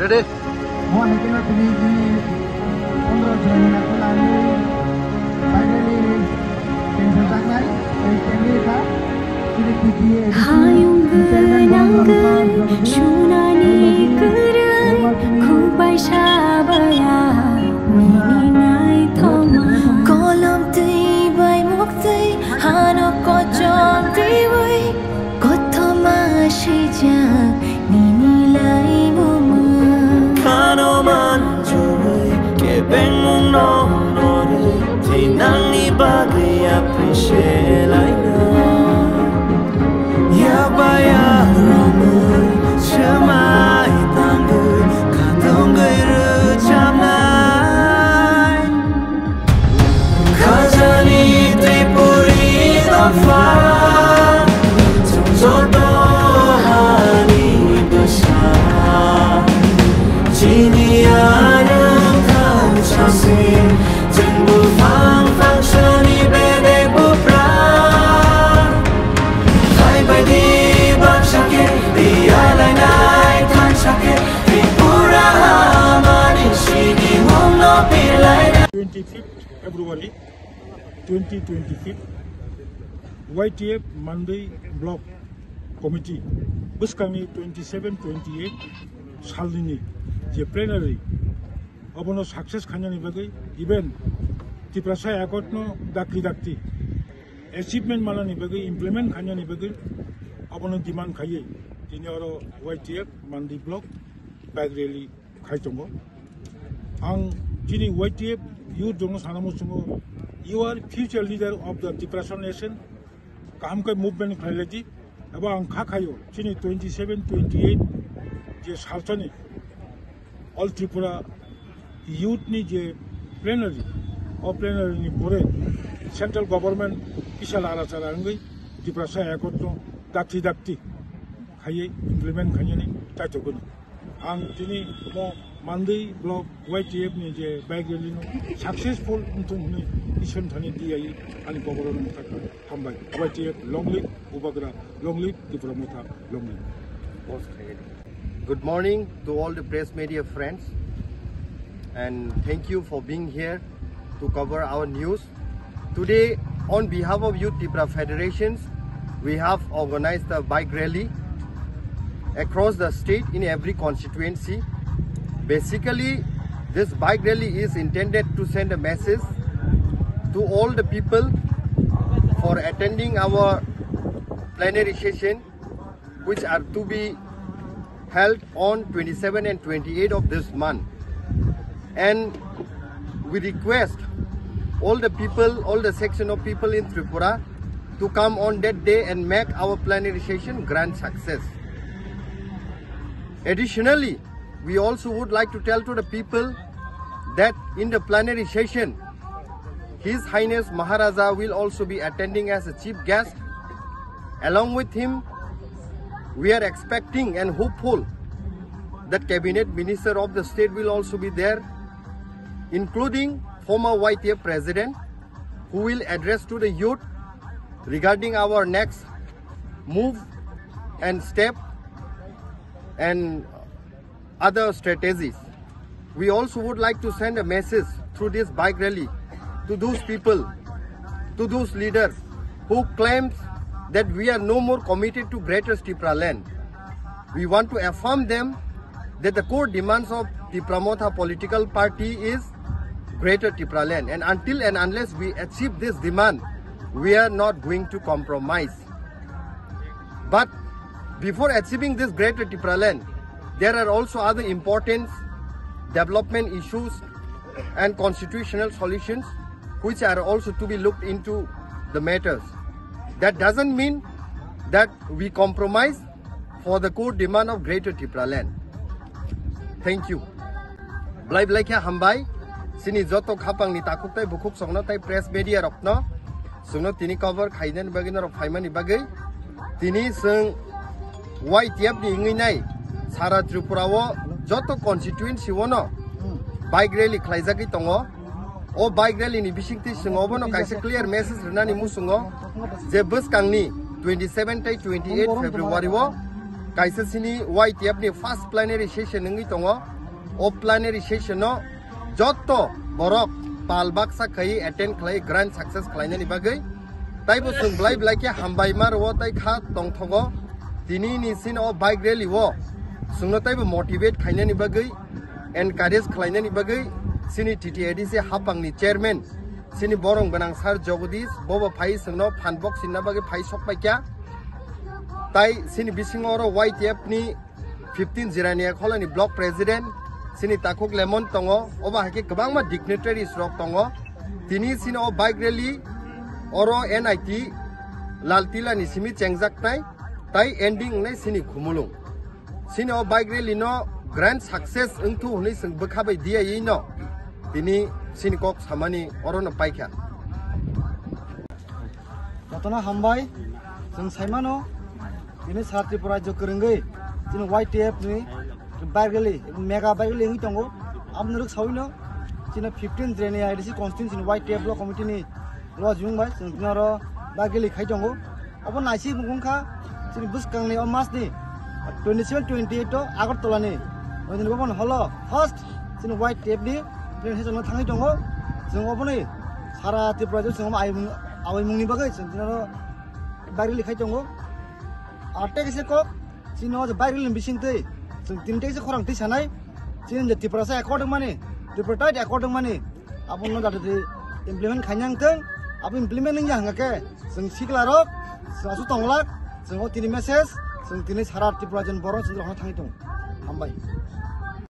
Ready? Hayung genanggen sunani kerai kubai sabaya ninai thoma kolam tei bai muktai hano kochom diwai kothoma shija nini lai muma kano manjui ke bengung no nore tinang ni bagai appreciate lai na Yabaya ramai semai tanggai katong gairu jamai khajani tripuri dafa jodo hani basa jinian kan chasi jengbu fang fang shani bede bupra di bang shake dia lai nai kan shake tripura mani shini hom no pilai 25th February 2025 YTF Monday Block Committee Buskangni 27-28 salini je plenary abono success khanyani bagai event tiprasa yakotno dakti achievement malani bagai implement khanyani bagai abono demand khaye tinoro YTF Monday Block bag rally khaitongo ang jini YTF youth jongo sanamu sungo you are future leader of the depression nation kam kai movement khaileti aba ang khayo jini 27-28 je salchani all Tripura youth ni je plenary ni pore central government isal alasara ngai depression yakotno dakti khaye implement khanyani taitogoni ang jini mo Monday Block YTF ni je bag rally no successful untuni mission thani diai ani goboron mutha hambai YTF long live ubagra long live Tripura mutha long live. Good morning to all the press media friends, and thank you for being here to cover our news. Today, on behalf of Youth Tripura Federations, we have organized a bike rally across the state in every constituency. Basically, this bike rally is intended to send a message to all the people for attending our plenary session, which are to be held on 27 and 28 of this month. And we request all the people, all the section of people in Tripura to come on that day and make our plenary session grand success. Additionally, we also would like to tell to the people that in the plenary session, His Highness Maharaja will also be attending as a chief guest. Along with him, we are expecting and hopeful that cabinet minister of the state will also be there, including former YTF president, who will address to the youth regarding our next move and step and other strategies. We also would like to send a message through this bike rally to those people, to those leaders who claim that we are no more committed to Greater Tripura land. We want to affirm them that the core demands of the Pramotha political party is Greater Tripura land, and until and unless we achieve this demand, we are not going to compromise. But before achieving this Greater Tripura land, there are also other important development issues and constitutional solutions which are also to be looked into the matters. That doesn't mean that we compromise for the core demand of Greater Tripura land. Thank you. Blai kya hambai sini joto khapang ni takuk tai bukuk songno tai press media rokno sungno tini cover khaiden bagino rok phaimani bagai tini sung YTF ni ngai nai sara Tripura wo joto constituency wono bike rally khlaijagi tongo o bike rally ni bisingti sungo bono kaisa clear message rnani musungo je buskangni 27 tai 28 February wo kaisa sini YTF ni first plenary session ngi tongo o plenary session no jotto borok palbaksa kai attend khlai grand success khlainani bagai taibo sungblai blai ke hambai mar wo tai kha tongthogo tini ni sin o bike rally wo sungno taibo motivate khainani bagai encourage khlainani bagai sini TTADC hapang ni chairman sini borong benang sar jogodish bobo phai sungno phanbok sinna bagai phai sokpai kya tai sini bisingoro YTF ni 15 jirania kholani block president sini takuk lemon tongo oba hake kabangma dignitaries rok tongo tini sini o bike rally oro NIT laltila ni simi chengjak tai ending nai sini khumulung sini o bike rally no grand success engthu huni sing bkhabai dia yi no tini sini kok samani oro no paikha jotona hambai jeng saimano ini Sarti Prajo Kerengai jeng YTF ni bike rally mega bike rally ngi tongo amnuruk sawino jeng 15 January IDC constituency YTF block committee ni lo jungbai jeng dinaro bike rally khai tongo obon naisi mungkha jeng buskang ni on mas ni 27 28 to Agartala ni ojin bobon holo first jeng YTF ni plan hejono thangi tongo jeng oboni sara Triprajo jeng awai mungni bagai jeng dinaro bike rally khai tongo आटे कैसे को चीन और bike realm Bishing थे तीन टे से खोरंग T सनाई चीन जति प्रसा अकॉर्डिंग माने ट्रिपटाइट अकॉर्डिंग माने अब उन जाते थे इम्प्लीमेंट खान्यां थे अब इम्प्लीमेंट नहीं जाएंगे के संग सिकला रोक सासु तंगलाक संग तीन मैसेज संग तीन सारा ट्रिपराजन बोरों संग हम थांगी तो हम बाई